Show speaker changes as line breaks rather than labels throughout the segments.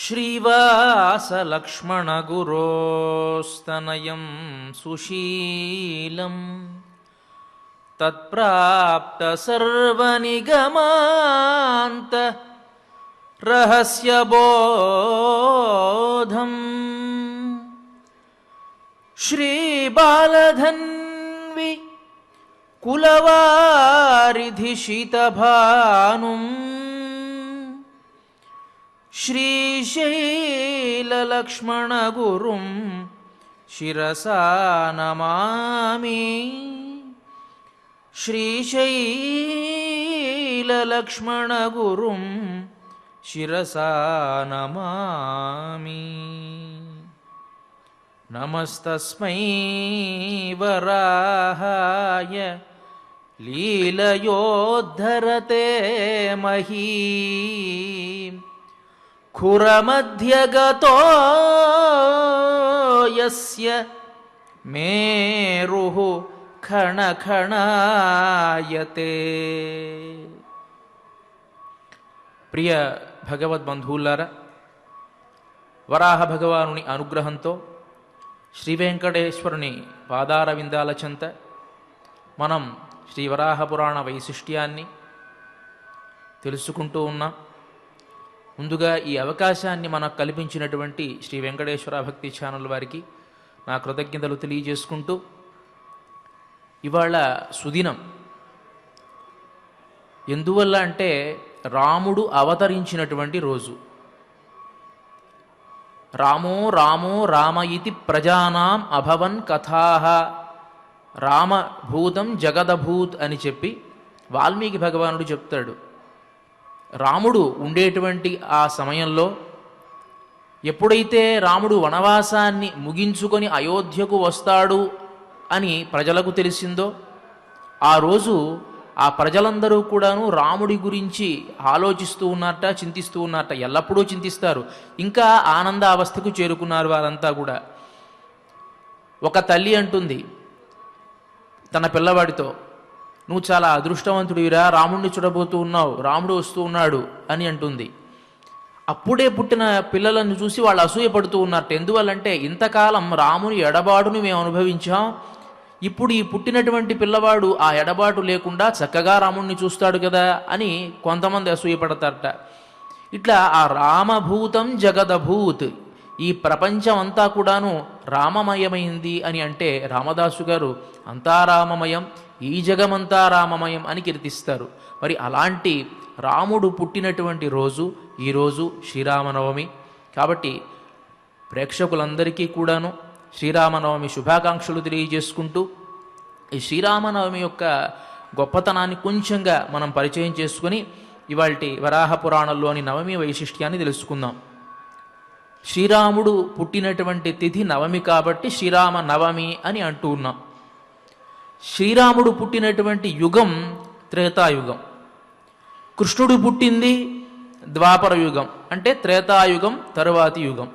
श्रीवासलक्ष्मणगुरोस्तनयं सुशीलं तत्प्राप्तसर्वनिगमान्त रहस्यबोधम् श्रीबालधन्वि कुलवारिधिशितभानुम् श्रीशैललक्ष्मणगुरुं शिरसा नमामि। श्रीशैललक्ष्मणगुरुं शिरसा नमामि। नमस्तस्मै वराहाय लीलयोद्धरते महीम् खुरमध्यगतो यस्य मेरुः खणखणायते। ప్రియ భగవద్బంధువులారా, వరాహ భగవానుని అనుగ్రహంతో శ్రీ వెంకటేశ్వరుని పాదార విందాల చెంత మనం శ్రీ వరాహ పురాణ వైశిష్ట్యాన్ని తెలుసుకుంటూ ఉన్నాం. ముందుగా ఈ అవకాశాన్ని మనకు కల్పించినటువంటి శ్రీ వెంకటేశ్వర భక్తి ఛానల్ వారికి నా కృతజ్ఞతలు తెలియజేసుకుంటూ, ఇవాళ సుదినం. ఎందువల్ల అంటే రాముడు అవతరించినటువంటి రోజు. రామో రామో రామ ఇతి ప్రజానాం అభవన్ కథాః రామభూతం జగదభూత్ అని చెప్పి వాల్మీకి భగవానుడు చెప్తాడు. రాముడు ఉండేటువంటి ఆ సమయంలో ఎప్పుడైతే రాముడు వనవాసాన్ని ముగించుకొని అయోధ్యకు వస్తాడు అని ప్రజలకు తెలిసిందో, ఆ రోజు ఆ ప్రజలందరూ కూడాను రాముడి గురించి ఆలోచిస్తూ ఉన్నట్ట, చింతిస్తూ ఉన్నట్ట. ఎల్లప్పుడూ చింతిస్తారు. ఇంకా ఆనందావస్థకు చేరుకున్నారు వారంతా కూడా. ఒక తల్లి అంటుంది తన పిల్లవాడితో, నువ్వు చాలా అదృష్టవంతుడివిరా, రాముడిని చూడబోతూ ఉన్నావు, రాముడు వస్తూ ఉన్నాడు అని అంటుంది. అప్పుడే పుట్టిన పిల్లలను చూసి వాళ్ళు అసూయపడుతూ ఉన్నట్టు. ఎందువల్లంటే ఇంతకాలం రాముని ఎడబాటును మేము అనుభవించాం, ఇప్పుడు ఈ పుట్టినటువంటి పిల్లవాడు ఆ ఎడబాటు లేకుండా చక్కగా రాముడిని చూస్తాడు కదా అని కొంతమంది అసూయపడతారట. ఇట్లా ఆ రామభూతం జగదభూత్, ఈ ప్రపంచం అంతా కూడాను రామమయమైంది అని అంటే రామదాసు గారు అంతా రామమయం, ఈ జగమంతా రామమయం అని కీర్తిస్తారు. మరి అలాంటి రాముడు పుట్టినటువంటి రోజు ఈరోజు శ్రీరామనవమి. కాబట్టి ప్రేక్షకులందరికీ కూడాను శ్రీరామనవమి శుభాకాంక్షలు తెలియజేసుకుంటూ, ఈ శ్రీరామనవమి యొక్క గొప్పతనాన్ని కొంచెంగా మనం పరిచయం చేసుకుని ఇవాల్టి వరాహ పురాణంలోని నవమి వైశిష్ట్యాన్ని తెలుసుకుందాం. శ్రీరాముడు పుట్టినటువంటి తిథి నవమి కాబట్టి శ్రీరామ నవమి అని అంటూ ఉన్నాం. శ్రీరాముడు పుట్టినటువంటి యుగం త్రేతాయుగం. కృష్ణుడు పుట్టింది ద్వాపర యుగం, అంటే త్రేతాయుగం తరువాతి యుగం.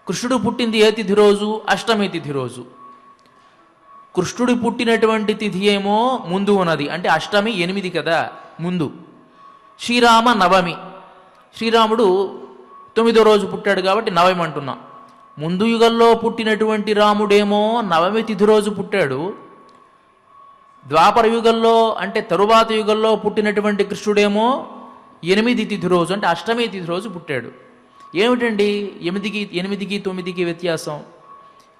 కృష్ణుడు పుట్టింది ఏ తిథి రోజు? అష్టమి తిథి రోజు. కృష్ణుడు పుట్టినటువంటి తిథి ఏమో ముందు ఉన్నది, అంటే అష్టమి 8 కదా ముందు. శ్రీరామ నవమి, శ్రీరాముడు 9వ రోజు పుట్టాడు కాబట్టి నవమి అంటున్నాం. ముందు యుగంలో పుట్టినటువంటి రాముడేమో నవమి తిథి రోజు పుట్టాడు. ద్వాపర యుగంలో అంటే తరువాత యుగంలో పుట్టినటువంటి కృష్ణుడేమో 8 తిథి రోజు, అంటే అష్టమి తిథి రోజు పుట్టాడు. ఏమిటండి 8కి 9కి వ్యత్యాసం?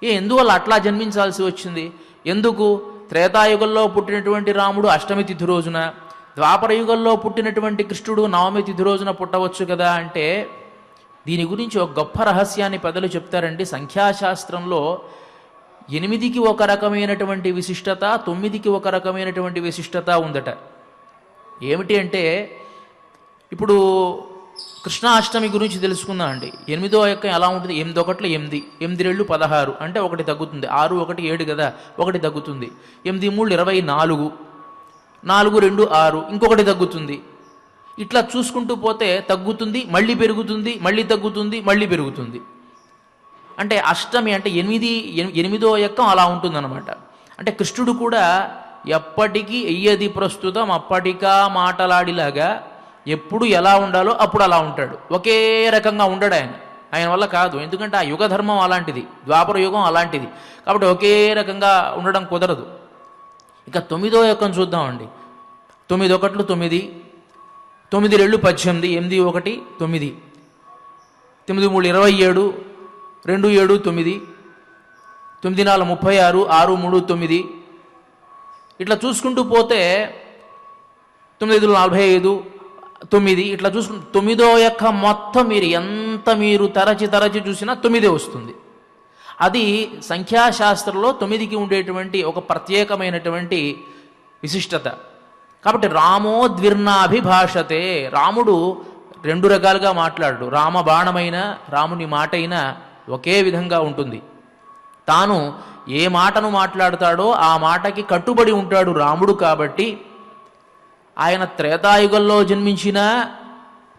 ఎందువల్ల అట్లా జన్మించాల్సి వచ్చింది? ఎందుకు? త్రేతాయుగంలో పుట్టినటువంటి రాముడు అష్టమి తిథి రోజున, ద్వాపర యుగంలో పుట్టినటువంటి కృష్ణుడు నవమి తిథి రోజున పుట్టవచ్చు కదా అంటే, దీని గురించి ఒక గొప్ప రహస్యాన్ని పెద్దలు చెప్తారండి. సంఖ్యాశాస్త్రంలో 8కి ఒక రకమైనటువంటి విశిష్టత, 9కి ఒక రకమైనటువంటి విశిష్టత ఉందట. ఏమిటి అంటే, ఇప్పుడు కృష్ణాష్టమి గురించి తెలుసుకుందాం అండి. 8వ యొక్క ఎలా ఉంటుంది? 8 1 8, 8 2 16, అంటే 1 తగ్గుతుంది. 6 1 7 కదా, 1 తగ్గుతుంది. 8 3 24, 4 2 6, ఇంకొకటి తగ్గుతుంది. ఇట్లా చూసుకుంటూ పోతే తగ్గుతుంది, మళ్ళీ పెరుగుతుంది, మళ్ళీ తగ్గుతుంది, మళ్ళీ పెరుగుతుంది. అంటే అష్టమి అంటే 8వ ఎక్కం అలా ఉంటుందన్నమాట. అంటే కృష్ణుడు కూడా ఎప్పటికీ ఎయ్యది ప్రస్తుతం అప్పటికా మాటలాడిలాగా ఎప్పుడు ఎలా ఉండాలో అప్పుడు అలా ఉంటాడు. ఒకే రకంగా ఉండడు ఆయన. ఆయన వల్ల కాదు. ఎందుకంటే ఆ యుగ ధర్మం అలాంటిది, ద్వాపర యుగం అలాంటిది. కాబట్టి ఒకే రకంగా ఉండడం కుదరదు. ఇక 9వ యొక్కం చూద్దామండి. 9 ఒకట్లు 9, 9 2 18, 8 1 9, 9 3 27, 2 7 9, 9 4 36, 6 3 9. ఇట్లా చూసుకుంటూ పోతే 9 5 45, 9 ఇట్లా చూసుకుంటూ 9వ యొక్క మొత్తం మీరు తరచి చూసినా 9 వస్తుంది. అది సంఖ్యాశాస్త్రంలో 9కి ఉండేటువంటి ఒక ప్రత్యేకమైనటువంటి విశిష్టత. కాబట్టి రామోద్విర్నాభిభాషతే, రాముడు 2 రకాలుగా మాట్లాడు. రామ బాణమైన రాముని మాట అయినా ఒకే విధంగా ఉంటుంది. తాను ఏ మాటను మాట్లాడతాడో ఆ మాటకి కట్టుబడి ఉంటాడు రాముడు. కాబట్టి ఆయన త్రేతాయుగంలో జన్మించిన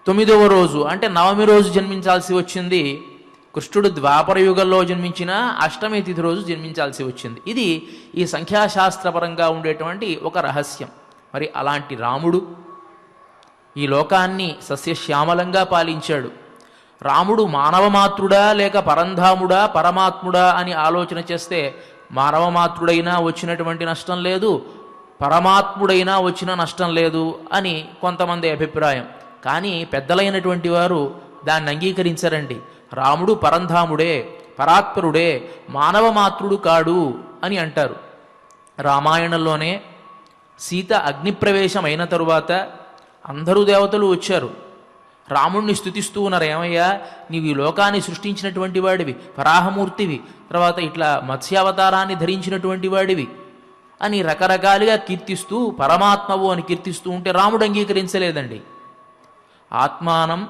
9వ రోజు అంటే నవమి రోజు జన్మించాల్సి వచ్చింది. కృష్ణుడు ద్వాపర యుగంలో జన్మించిన అష్టమి తిథి రోజు జన్మించాల్సి వచ్చింది. ఇది ఈ సంఖ్యాశాస్త్రపరంగా ఉండేటువంటి ఒక రహస్యం. మరి అలాంటి రాముడు ఈ లోకాన్ని సస్యశ్యామలంగా పాలించాడు. రాముడు మానవమాత్రుడా లేక పరంధాముడా పరమాత్ముడా అని ఆలోచన చేస్తే మానవమాత్రుడైనా వచ్చినటువంటి నష్టం లేదు, పరమాత్ముడైనా వచ్చిన నష్టం లేదు అని కొంతమంది అభిప్రాయం. కానీ పెద్దలైనటువంటి వారు దాన్ని అంగీకరించరండి. రాముడు పరంధాముడే, పరాత్పరుడే, మానవమాత్రుడు కాడు అని అంటారు. రామాయణంలోనే సీత అగ్నిప్రవేశం అయిన తరువాత అందరూ దేవతలు వచ్చారు. రాముణ్ణి స్తుతిస్తూ ఉన్నారు. ఏమయ్యా, నీవు ఈ లోకాన్ని సృష్టించినటువంటి వాడివి, వరాహమూర్తివి, తర్వాత ఇట్లా మత్స్యావతారాన్ని ధరించినటువంటి వాడివి అని రకరకాలుగా కీర్తిస్తూ పరమాత్మవు అని కీర్తిస్తూ ఉంటే రాముడు అంగీకరించలేదండి. ఆత్మానం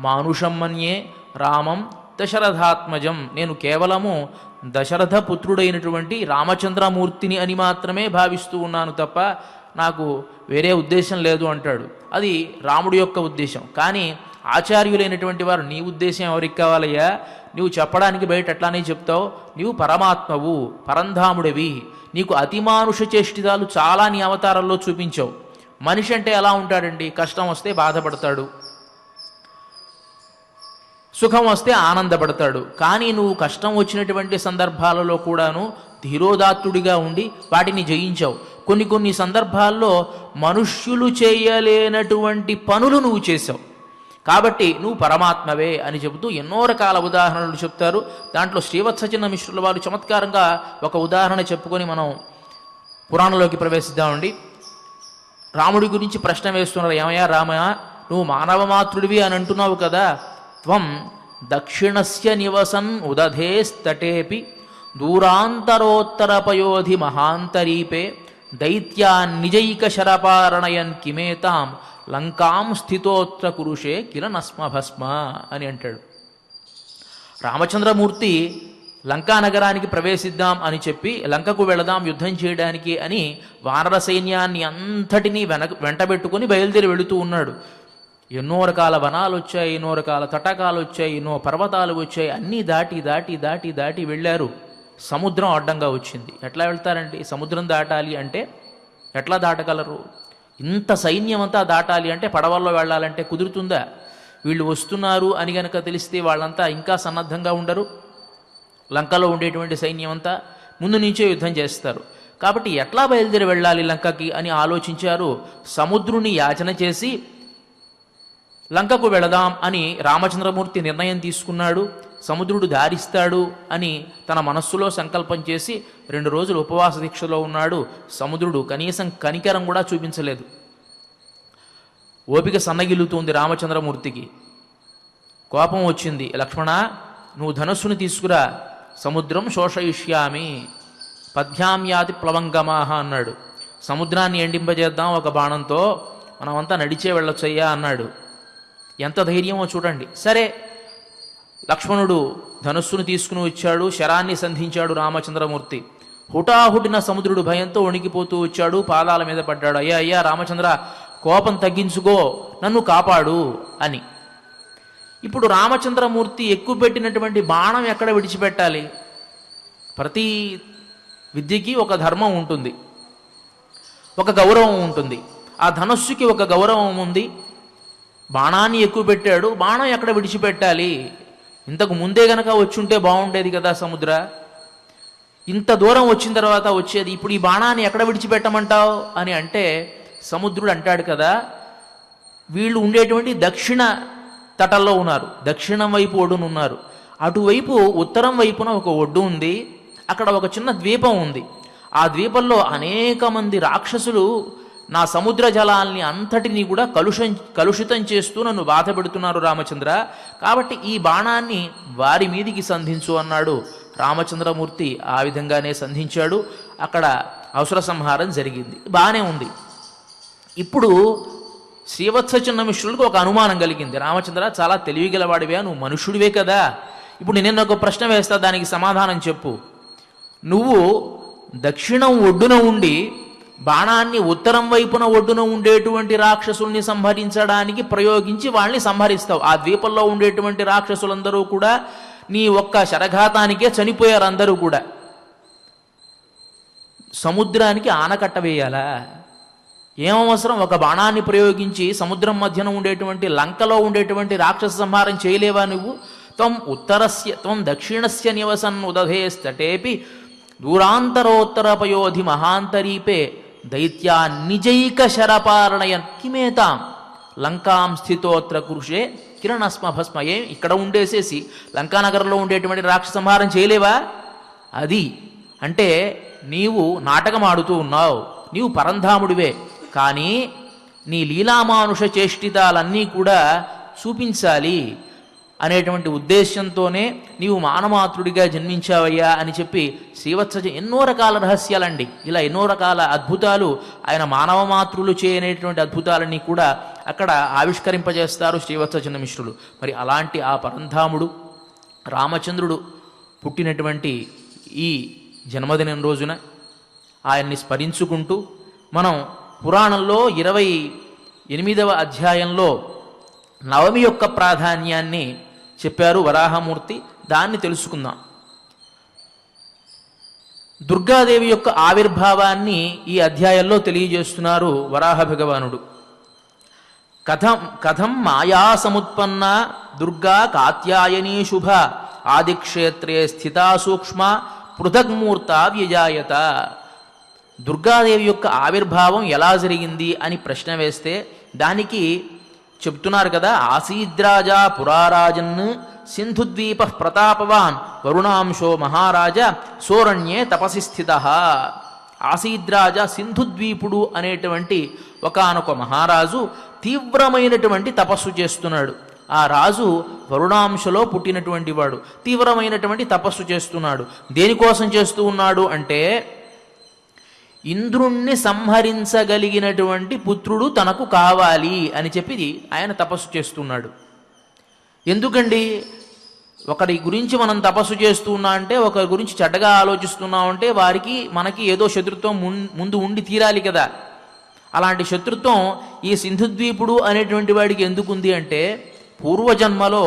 మానుషం మన్యే రామం దశరథాత్మజం, నేను కేవలము దశరథ పుత్రుడైనటువంటి రామచంద్రమూర్తిని అని మాత్రమే భావిస్తూ ఉన్నాను తప్ప నాకు వేరే ఉద్దేశం లేదు అంటాడు. అది రాముడి యొక్క ఉద్దేశం. కానీ ఆచార్యులైనటువంటి వారు, నీ ఉద్దేశం ఎవరికి కావాలయ్యా, నీవు చెప్పడానికి బయట అట్లానే చెప్తావు, నీవు పరమాత్మవు, పరంధాముడివి, నీకు అతిమానుష చేష్టితాలు చాలా నీ అవతారంలో చూపించావు. మనిషి అంటే ఎలా ఉంటాడండి, కష్టం వస్తే బాధపడతాడు, సుఖం వస్తే ఆనందపడతాడు. కానీ నువ్వు కష్టం వచ్చినటువంటి సందర్భాలలో కూడాను ధీరోదాత్తుడిగా ఉండి వాటిని జయించావు. కొన్ని సందర్భాల్లో మనుష్యులు చేయలేనటువంటి పనులు నువ్వు చేశావు. కాబట్టి నువ్వు పరమాత్మవే అని చెబుతూ ఎన్నో రకాల ఉదాహరణలు చెప్తారు. దాంట్లో శ్రీవత్సచిన్న మిశ్రుల వారు చమత్కారంగా ఒక ఉదాహరణ చెప్పుకొని మనం పురాణంలోకి ప్రవేశిద్దామండి. రాముడి గురించి ప్రశ్న వేస్తున్నారు. ఏమయ్యా రామ, నువ్వు మానవమాతృడివి అని అంటున్నావు కదా, త్వం దక్షిణస్య నివసన్ ఉదధేస్తటేపి దూరాంతరోత్తరపయోధి మహాంతరీపే దైత్యాన్ నిజైక శరపారణయన్ కిమేతాం లంకాం స్థితోత్ర కురుషే కిల నస్మభస్మ అని అంటాడు. రామచంద్రమూర్తి లంకా నగరానికి ప్రవేశిద్దాం అని చెప్పి లంకకు వెళదాం యుద్ధం చేయడానికి అని వానర సైన్యాన్ని అంతటినీ వెంటబెట్టుకొని బయలుదేరి వెళుతూ ఉన్నాడు. ఎన్నో రకాల వనాలు వచ్చాయి, ఎన్నో రకాల తటాకాలు వచ్చాయి, ఎన్నో పర్వతాలు వచ్చాయి. అన్నీ దాటి దాటి దాటి దాటి వెళ్ళారు. సముద్రం అడ్డంగా వచ్చింది. ఎట్లా వెళ్తారండి, సముద్రం దాటాలి అంటే ఎట్లా దాటగలరు? ఇంత సైన్యం అంతా దాటాలి అంటే పడవల్లో వెళ్ళాలంటే కుదురుతుందా? వీళ్ళు వస్తున్నారు అని గనక తెలిస్తే వాళ్ళంతా ఇంకా సన్నద్ధంగా ఉండరు. లంకలో ఉండేటువంటి సైన్యం అంతా ముందు నుంచే యుద్ధం చేస్తారు. కాబట్టి ఎట్లా బయలుదేరి వెళ్ళాలి లంకకి అని ఆలోచించారు. సముద్రుని యాచన చేసి లంకకు వెళదాం అని రామచంద్రమూర్తి నిర్ణయం తీసుకున్నాడు. సముద్రుడు దారిస్తాడు అని తన మనస్సులో సంకల్పం చేసి 2 రోజులు ఉపవాస దీక్షలో ఉన్నాడు. సముద్రుడు కనీసం కనికరం కూడా చూపించలేదు. ఓపిక సన్నగిల్లుతుంది రామచంద్రమూర్తికి. కోపం వచ్చింది. లక్ష్మణ, నువ్వు ధనస్సును తీసుకురా, సముద్రం శోషయిష్యామి పద్భ్యామ్యాతి ప్లవంగమాహ అన్నాడు. సముద్రాన్ని ఎండింపజేద్దాం ఒక బాణంతో, మనమంతా నడిచే వెళ్ళొచ్చయ్యా అన్నాడు. ఎంత ధైర్యమో చూడండి. సరే, లక్ష్మణుడు ధనుస్సును తీసుకుని వచ్చాడు, శరాన్ని సంధించాడు రామచంద్రమూర్తి. హుటాహుటిన సముద్రుడు భయంతో వణికిపోతూ వచ్చాడు, పాదాల మీద పడ్డాడు. అయ్యా అయ్యా రామచంద్ర, కోపం తగ్గించుకో, నన్ను కాపాడు అని. ఇప్పుడు రామచంద్రమూర్తి ఎక్కుపెట్టినటువంటి బాణం ఎక్కడ విడిచిపెట్టాలి? ప్రతి విద్యకి ఒక ధర్మం ఉంటుంది, ఒక గౌరవం ఉంటుంది. ఆ ధనస్సుకి ఒక గౌరవం ఉంది, బాణాన్ని ఎక్కువ పెట్టాడు, బాణం ఎక్కడ విడిచిపెట్టాలి? ఇంతకు ముందే గనక వచ్చుంటే బాగుండేది కదా సముద్ర, ఇంత దూరం వచ్చిన తర్వాత వచ్చేది, ఇప్పుడు ఈ బాణాన్ని ఎక్కడ విడిచిపెట్టమంటావు అని అంటే సముద్రుడు అంటాడు కదా, వీళ్ళు ఉండేటువంటి దక్షిణ తటంలో ఉన్నారు, దక్షిణం వైపు ఒడ్డునున్నారు. అటువైపు ఉత్తరం వైపున ఒక ఒడ్డు ఉంది, అక్కడ ఒక చిన్న ద్వీపం ఉంది. ఆ ద్వీపంలో అనేక మంది రాక్షసులు నా సముద్ర జలాల్ని అంతటినీ కూడా కలుషితం చేస్తూ నన్ను బాధ పెడుతున్నారు రామచంద్ర, కాబట్టి ఈ బాణాన్ని వారి మీదికి సంధించు అన్నాడు. రామచంద్రమూర్తి ఆ విధంగానే సంధించాడు. అక్కడ అసుర సంహారం జరిగింది, బాగానే ఉంది. ఇప్పుడు శ్రీవత్స చిన్నమిశ్రులకు ఒక అనుమానం కలిగింది. రామచంద్ర, చాలా తెలివిగలవాడివే, నువ్వు మనుష్యుడివే కదా, ఇప్పుడు నేను ఒక ప్రశ్న వేస్తా, దానికి సమాధానం చెప్పు. నువ్వు దక్షిణం ఒడ్డున ఉండి బాణాన్ని ఉత్తరం వైపున ఒడ్డున ఉండేటువంటి రాక్షసుల్ని సంహరించడానికి ప్రయోగించి వాళ్ళని సంహరిస్తావు. ఆ ద్వీపంలో ఉండేటువంటి రాక్షసులందరూ కూడా నీ ఒక్క శరఘాతానికే చనిపోయారు అందరూ కూడా. సముద్రానికి ఆనకట్ట వేయాలా? ఏమవసరం? ఒక బాణాన్ని ప్రయోగించి సముద్రం మధ్యన ఉండేటువంటి లంకలో ఉండేటువంటి రాక్షస సంహారం చేయలేవా నువ్వు? త్వం దక్షిణస్య నివసన్ ఉదధేస్తటేపి దూరాంతరోత్తరపయోధి మహాంతరీపే దైత్యా నిజైక శరపారణయన్ కిమేతాం లంకాం స్థితోత్ర కురుషే కిరణస్మ భస్మయే. ఇక్కడ ఉండేసేసి లంకానగరంలో ఉండేటువంటి రాక్షస సంహారం చేయలేవా? అది అంటే నీవు నాటకం ఆడుతూ ఉన్నావు, నీవు పరంధాముడివే, కానీ నీ లీలామానుష చేష్టితాలన్నీ కూడా చూపించాలి అనేటువంటి ఉద్దేశంతోనే నీవు మానమాతృడిగా జన్మించావయ్యా అని చెప్పి శ్రీవత్స ఎన్నో రకాల రహస్యాలండి, ఇలా ఎన్నో రకాల అద్భుతాలు ఆయన మానవ మాతృలు చేయనేటువంటి అద్భుతాలన్నీ కూడా అక్కడ ఆవిష్కరింపజేస్తారు శ్రీవత్స చిన్నమిశ్రులు. మరి అలాంటి ఆ పరంధాముడు రామచంద్రుడు పుట్టినటువంటి ఈ జన్మదినం రోజున ఆయన్ని స్మరించుకుంటూ మనం పురాణంలో 28వ అధ్యాయంలో నవమి యొక్క ప్రాధాన్యాన్ని చెప్పారు వరాహమూర్తి, దాన్ని తెలుసుకుందాం. దుర్గాదేవి యొక్క ఆవిర్భావాన్ని ఈ అధ్యాయంలో తెలియజేస్తున్నారు వరాహ భగవానుడు. కథం మాయా సముత్పన్న దుర్గా కాత్యాయనీ శుభ ఆదిక్షేత్రే స్థితా సూక్ష్మ పృథగ్మూర్త వ్యజాయత. దుర్గాదేవి యొక్క ఆవిర్భావం ఎలా జరిగింది అని ప్రశ్న వేస్తే దానికి చెప్తున్నారు కదా, ఆసీద్రాజా పురారాజన్ సింధుద్వీప ప్రతాపవాన్ వరుణాంశో మహారాజ సోరణ్యే తపసి స్థిత. ఆసీద్రాజ సింధుద్వీపుడు అనేటువంటి ఒకానొక మహారాజు తీవ్రమైనటువంటి తపస్సు చేస్తున్నాడు. ఆ రాజు వరుణాంశలో పుట్టినటువంటి వాడు, తీవ్రమైనటువంటి తపస్సు చేస్తున్నాడు. దేనికోసం చేస్తూ ఉన్నాడు అంటే ఇంద్రుణ్ణి సంహరించగలిగినటువంటి పుత్రుడు తనకు కావాలి అని చెప్పి ఆయన తపస్సు చేస్తున్నాడు. ఎందుకండి? ఒకరి గురించి మనం తపస్సు చేస్తున్నా అంటే, ఒకరి గురించి చెడ్డగా ఆలోచిస్తున్నాం అంటే వారికి మనకి ఏదో శత్రుత్వం ముందు ఉండి తీరాలి కదా. అలాంటి శత్రుత్వం ఈ సింధుద్వీపుడు అనేటువంటి వాడికి ఎందుకుంది అంటే, పూర్వజన్మలో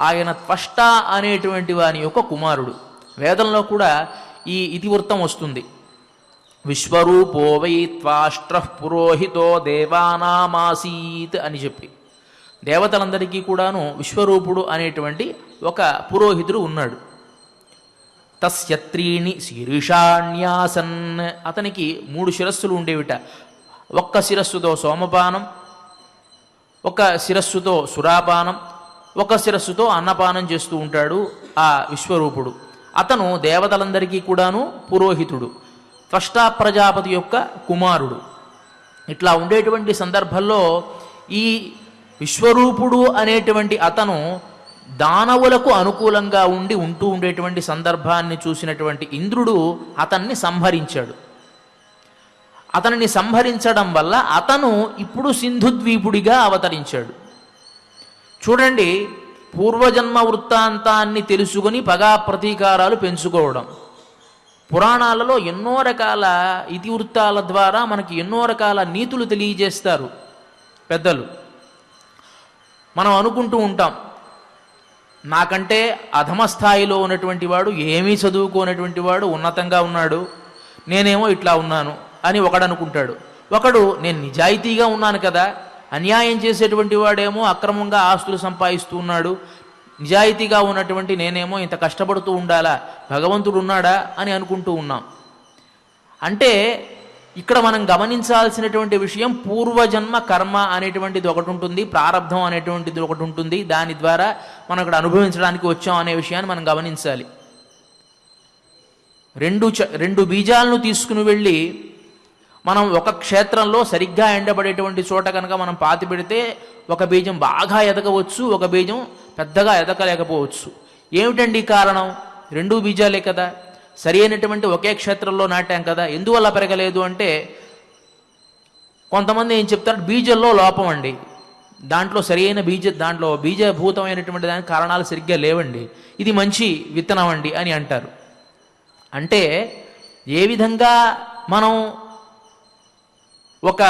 ఆయన త్వష్ట అనేటువంటి వాని యొక్క కుమారుడు. వేదంలో కూడా ఈ ఇతివృత్తం వస్తుంది. విశ్వరూపో వై త్వాష్ట్ర పురోహితో దేవానామాసీత్ అని చెప్పి, దేవతలందరికీ కూడాను విశ్వరూపుడు అనేటువంటి ఒక పురోహితుడు ఉన్నాడు. తస్య త్రీణి శీర్షాణ్యాసన్, అతనికి 3 శిరస్సులు ఉండేవిట. ఒక్క శిరస్సుతో సోమపానం, ఒక శిరస్సుతో సురాపానం, ఒక శిరస్సుతో అన్నపానం చేస్తూ ఉంటాడు ఆ విశ్వరూపుడు. అతను దేవతలందరికీ కూడాను పురోహితుడు, త్వష్టా ప్రజాపతి యొక్క కుమారుడు. ఇట్లా ఉండేటువంటి సందర్భంలో ఈ విశ్వరూపుడు అనేటువంటి అతను దానవులకు అనుకూలంగా ఉంటూ ఉండేటువంటి సందర్భాన్ని చూసినటువంటి ఇంద్రుడు అతన్ని సంహరించాడు. అతనిని సంహరించడం వల్ల అతను ఇప్పుడు సింధుద్వీపుడిగా అవతరించాడు. చూడండి, పూర్వజన్మ వృత్తాంతాన్ని తెలుసుకుని పగా ప్రతీకారాలు పెంచుకోవడం. పురాణాలలో ఎన్నో రకాల ఇతివృత్తాల ద్వారా మనకి ఎన్నో రకాల నీతులు తెలియజేస్తారు పెద్దలు. మనం అనుకుంటూ ఉంటాం, నాకంటే అధమ స్థాయిలో ఉన్నటువంటి వాడు, ఏమీ చదువుకోనటువంటి వాడు ఉన్నతంగా ఉన్నాడు, నేనేమో ఇట్లా ఉన్నాను అని ఒకడు అనుకుంటాడు. ఒకడు నేను నిజాయితీగా ఉన్నాను కదా, అన్యాయం చేసేటువంటి వాడేమో అక్రమంగా ఆస్తులు సంపాదిస్తూ ఉన్నాడు, నిజాయితీగా ఉన్నటువంటి నేనేమో ఇంత కష్టపడుతూ ఉండాలా, భగవంతుడు ఉన్నాడా అని అనుకుంటూ ఉన్నాం. అంటే ఇక్కడ మనం గమనించాల్సినటువంటి విషయం, పూర్వజన్మ కర్మ అనేటువంటిది ఒకటి ఉంటుంది, ప్రారంధం అనేటువంటిది ఒకటి ఉంటుంది. దాని ద్వారా మనం ఇక్కడ అనుభవించడానికి వచ్చాం అనే విషయాన్ని మనం గమనించాలి. రెండు బీజాలను తీసుకుని వెళ్ళి మనం ఒక క్షేత్రంలో సరిగ్గా ఎండబడేటువంటి చోట కనుక మనం పాతి పెడితే ఒక బీజం బాగా ఎదగవచ్చు, ఒక బీజం పెద్దగా ఎదగలేకపోవచ్చు. ఏమిటండి కారణం? రెండు బీజాలే కదా, సరి అయినటువంటి ఒకే క్షేత్రంలో నాటాం కదా, ఎందువల్ల పెరగలేదు అంటే కొంతమంది ఏం చెప్తారు, బీజంలో లోపం అండి, దాంట్లో సరి అయిన దాంట్లో బీజభూతమైనటువంటి దానికి కారణాలు సరిగ్గా లేవండి, ఇది మంచి విత్తనం అండి అని అంటారు. అంటే ఏ విధంగా మనం ఒక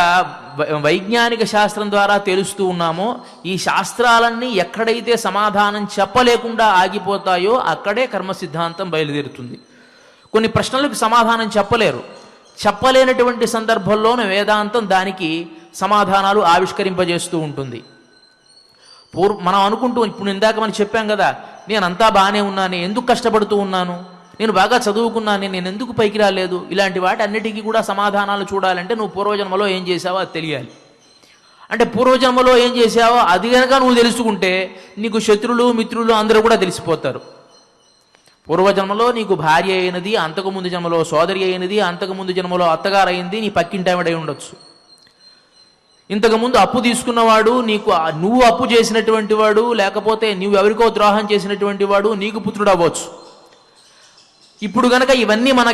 వైజ్ఞానిక శాస్త్రం ద్వారా తెలుస్తూ ఉన్నామో, ఈ శాస్త్రాలన్నీ ఎక్కడైతే సమాధానం చెప్పలేకుండా ఆగిపోతాయో అక్కడే కర్మ సిద్ధాంతం బయలుదేరుతుంది. కొన్ని ప్రశ్నలకు సమాధానం చెప్పలేనటువంటి సందర్భంలోనే వేదాంతం దానికి సమాధానాలు ఆవిష్కరింపజేస్తూ ఉంటుంది. మనం అనుకుంటూ, ఇప్పుడు ఇందాక మనం చెప్పాం కదా, నేనంతా బాగానే ఉన్నాను, ఎందుకు కష్టపడుతూ ఉన్నాను, నేను బాగా చదువుకున్నాను, నేను ఎందుకు పైకి రాలేదు, ఇలాంటి వాటి అన్నిటికీ కూడా సమాధానాలు చూడాలంటే నువ్వు పూర్వజన్మలో ఏం చేసావో అది తెలియాలి. అంటే పూర్వజన్మలో ఏం చేసావో అది కనుక నువ్వు తెలుసుకుంటే నీకు శత్రులు మిత్రులు అందరూ కూడా తెలిసిపోతారు. పూర్వజన్మలో నీకు భార్య అయినది, అంతకుముందు జన్మలో సోదరి అయినది, అంతకుముందు జన్మలో అత్తగారు అయింది, నీ పక్కింటావిడై ఉండొచ్చు. ఇంతకుముందు అప్పు తీసుకున్నవాడు, నువ్వు అప్పు చేసినటువంటి వాడు, లేకపోతే నువ్వు ఎవరికో ద్రోహం చేసినటువంటి వాడు నీకు పుత్రుడు అవ్వచ్చు. ఇప్పుడు గనక ఇవన్నీ మన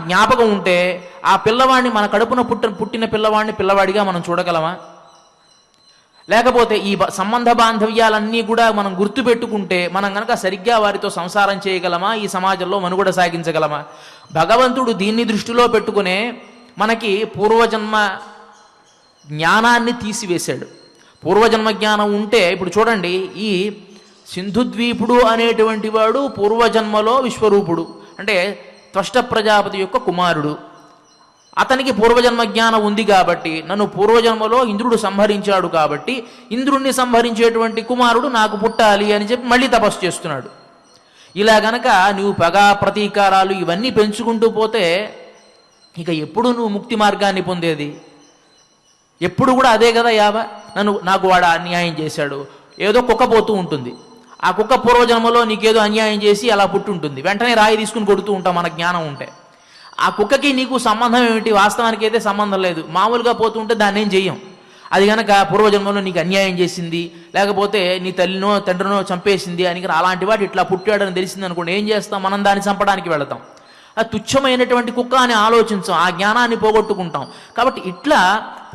జ్ఞాపకం ఉంటే ఆ పిల్లవాడిని, మన కడుపున పుట్టిన పిల్లవాడిని పిల్లవాడిగా మనం చూడగలమా? లేకపోతే ఈ సంబంధ బాంధవ్యాలన్నీ కూడా మనం గుర్తుపెట్టుకుంటే మనం గనక సరిగ్గా వారితో సంసారం చేయగలమా? ఈ సమాజంలో మనుగడ సాగించగలమా? భగవంతుడు దీన్ని దృష్టిలో పెట్టుకునే మనకి పూర్వజన్మ జ్ఞానాన్ని తీసివేశాడు. పూర్వజన్మ జ్ఞానం ఉంటే, ఇప్పుడు చూడండి, ఈ సింధుద్వీపుడు అనేటువంటి వాడు పూర్వజన్మలో విశ్వరూపుడు, అంటే త్వష్ట ప్రజాపతి యొక్క కుమారుడు. అతనికి పూర్వజన్మ జ్ఞానం ఉంది కాబట్టి, నన్ను పూర్వజన్మలో ఇంద్రుడు సంహరించాడు కాబట్టి ఇంద్రుణ్ణి సంహరించేటువంటి కుమారుడు నాకు పుట్టాలి అని చెప్పి మళ్ళీ తపస్సు చేస్తున్నాడు. ఇలా గనక నువ్వు పగ ప్రతీకారాలు ఇవన్నీ పెంచుకుంటూ పోతే ఇక ఎప్పుడు నువ్వు ముక్తి మార్గాన్ని పొందేది? ఎప్పుడు కూడా అదే కదా నాకు వాడు అన్యాయం చేశాడు, ఏదో కుక్క పోతూ ఉంటుంది, ఆ కుక్క పూర్వజన్మలో నీకేదో అన్యాయం చేసి అలా పుట్టుంటుంది, వెంటనే రాయి తీసుకుని కొడుతూ ఉంటాం మన జ్ఞానం ఉంటే. ఆ కుక్కకి నీకు సంబంధం ఏమిటి? వాస్తవానికి అయితే సంబంధం లేదు, మామూలుగా పోతుంటే దాన్ని ఏం చెయ్యం. అది కనుక పూర్వజన్మలో నీకు అన్యాయం చేసింది, లేకపోతే నీ తల్లినో తండ్రినో చంపేసింది అని అలాంటి వాటి ఇట్లా పుట్టాడని తెలిసింది అనుకోండి, ఏం చేస్తాం? మనం దాన్ని చంపడానికి వెళతాం. అది తుచ్చమైనటువంటి కుక్క అని ఆలోచించాం, ఆ జ్ఞానాన్ని పోగొట్టుకుంటాం. కాబట్టి ఇట్లా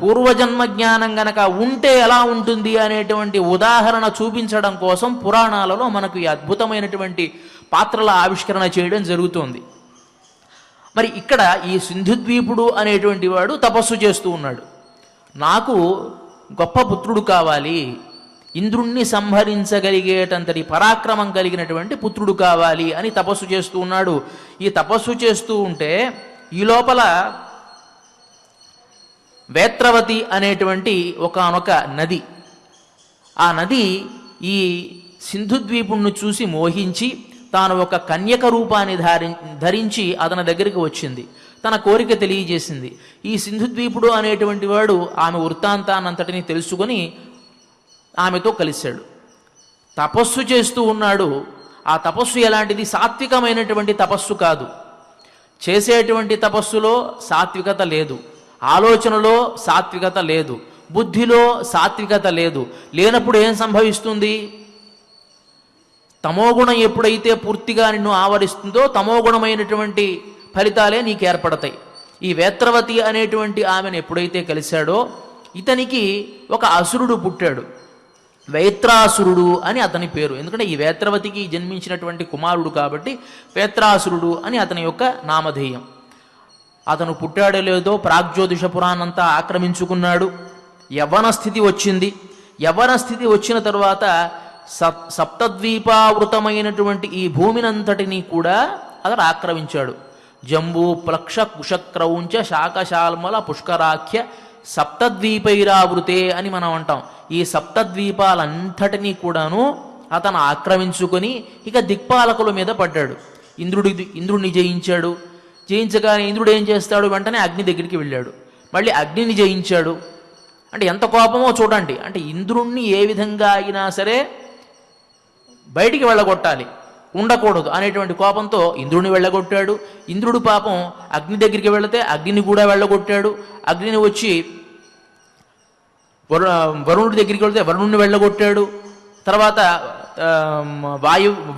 పూర్వజన్మ జ్ఞానం గనక ఉంటే ఎలా ఉంటుంది అనేటువంటి ఉదాహరణ చూపించడం కోసం పురాణాలలో మనకు ఈ అద్భుతమైనటువంటి పాత్రల ఆవిష్కరణ చేయడం జరుగుతోంది. మరి ఇక్కడ ఈ సింధుద్వీపుడు అనేటువంటి వాడు తపస్సు చేస్తూ ఉన్నాడు, నాకు గొప్ప పుత్రుడు కావాలి, ఇంద్రుణ్ణి సంహరించగలిగేటంతటి పరాక్రమం కలిగినటువంటి పుత్రుడు కావాలి అని తపస్సు చేస్తూ ఉన్నాడు. ఈ తపస్సు చేస్తూ ఉంటే ఈ లోపల వేత్రవతి అనేటువంటి ఒకానొక నది, ఆ నది ఈ సింధుద్వీపుణ్ణి చూసి మోహించి తాను ఒక కన్యక రూపాన్ని ధరించి అతని దగ్గరికి వచ్చింది, తన కోరిక తెలియజేసింది. ఈ సింధుద్వీపుడు అనేటువంటి వాడు ఆమె వృత్తాంతాన్నంతటినీ తెలుసుకొని ఆమెతో కలిశాడు. తపస్సు చేస్తూ ఉన్నాడు. ఆ తపస్సు ఎలాంటిది? సాత్వికమైనటువంటి తపస్సు కాదు. చేసేటువంటి తపస్సులో సాత్వికత లేదు, ఆలోచనలో సాత్వికత లేదు, బుద్ధిలో సాత్వికత లేదు. లేనప్పుడు ఏం సంభవిస్తుంది? తమోగుణం ఎప్పుడైతే పూర్తిగా నిన్ను ఆవరిస్తుందో తమోగుణమైనటువంటి ఫలితాలే నీకు ఏర్పడతాయి. ఈ వేత్రవతి అనేటువంటి ఆమెను ఎప్పుడైతే కలిశాడో ఇతనికి ఒక అసురుడు పుట్టాడు, వేత్రాసురుడు అని అతని పేరు. ఎందుకంటే ఈ వేత్రవతికి జన్మించినటువంటి కుమారుడు కాబట్టి వేత్రాసురుడు అని అతని యొక్క నామధేయం. అతను పుట్టాడో లేదో ప్రాగ్జ్యోతిష పురాణంతా ఆక్రమించుకున్నాడు. యవ్వన స్థితి వచ్చింది. యవ్వన స్థితి వచ్చిన తరువాత సప్తద్వీపావృతమైనటువంటి ఈ భూమినంతటినీ కూడా అతడు ఆక్రమించాడు. జంబూ ప్లక్ష కుశక్రౌంచ శాకశాల్మల పుష్కరాఖ్య సప్తద్వీపైరావృతే అని మనం అంటాం. ఈ సప్తద్వీపాలంతటినీ కూడాను అతను ఆక్రమించుకొని ఇక దిక్పాలకుల మీద పడ్డాడు. ఇంద్రుడిని జయించాడు. జయించగానే ఇంద్రుడు ఏం చేస్తాడు, వెంటనే అగ్ని దగ్గరికి వెళ్ళాడు. మళ్ళీ అగ్నిని జయించాడు. అంటే ఎంత కోపమో చూడండి. అంటే ఇంద్రుణ్ణి ఏ విధంగా అయినా సరే బయటికి వెళ్ళగొట్టాలి, ఉండకూడదు అనేటువంటి కోపంతో ఇంద్రుడిని వెళ్ళగొట్టాడు. ఇంద్రుడు పాపం అగ్ని దగ్గరికి వెళితే అగ్నిని కూడా వెళ్ళగొట్టాడు. అగ్నిని వచ్చి వరుణుడి దగ్గరికి వెళితే వరుణుడిని వెళ్ళగొట్టాడు. తర్వాత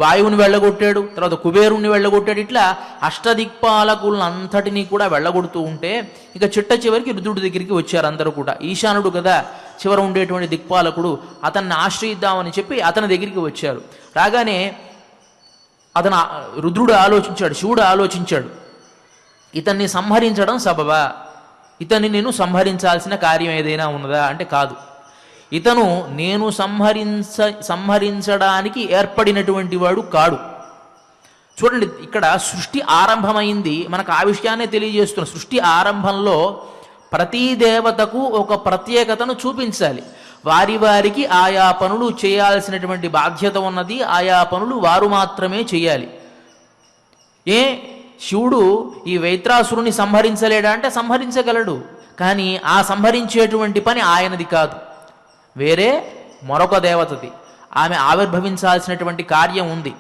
వాయువుని వెళ్ళగొట్టాడు. తర్వాత కుబేరుణ్ణి వెళ్ళగొట్టాడు. ఇట్లా అష్టదిక్పాలకులంతటినీ కూడా వెళ్ళగొడుతూ ఉంటే ఇక చిట్ట చివరికి రుద్రుడి దగ్గరికి వచ్చారు అందరూ కూడా. ఈశానుడు కదా చివర ఉండేటువంటి దిక్పాలకుడు, అతన్ని ఆశ్రయిద్దామని చెప్పి అతని దగ్గరికి వచ్చారు. రాగానే రుద్రుడు ఆలోచించాడు, శివుడు ఆలోచించాడు, ఇతన్ని సంహరించడం సబబా, ఇతన్ని నేను సంహరించాల్సిన కార్యం ఏదైనా ఉన్నదా అంటే కాదు. ఇతను నేను సంహరించడానికి ఏర్పడినటువంటి వాడు కాడు. చూడండి, ఇక్కడ సృష్టి ఆరంభమైంది, మనకు ఆ విషయాన్నే తెలియజేస్తున్న. సృష్టి ఆరంభంలో ప్రతీ దేవతకు ఒక ప్రత్యేకతను చూపించాలి. వారికి ఆయా పనులు చేయాల్సినటువంటి బాధ్యత ఉన్నది. ఆయా పనులు వారు మాత్రమే చేయాలి. శివుడు ఈ వైత్రాసురుని సంహరించలేడా అంటే సంహరించగలడు. కానీ ఆ సంహరించేటువంటి పని ఆయనది కాదు, వేరే మరొక దేవతది. ఆమె ఆవిర్భవించాల్సినటువంటి కార్యం ఉంది.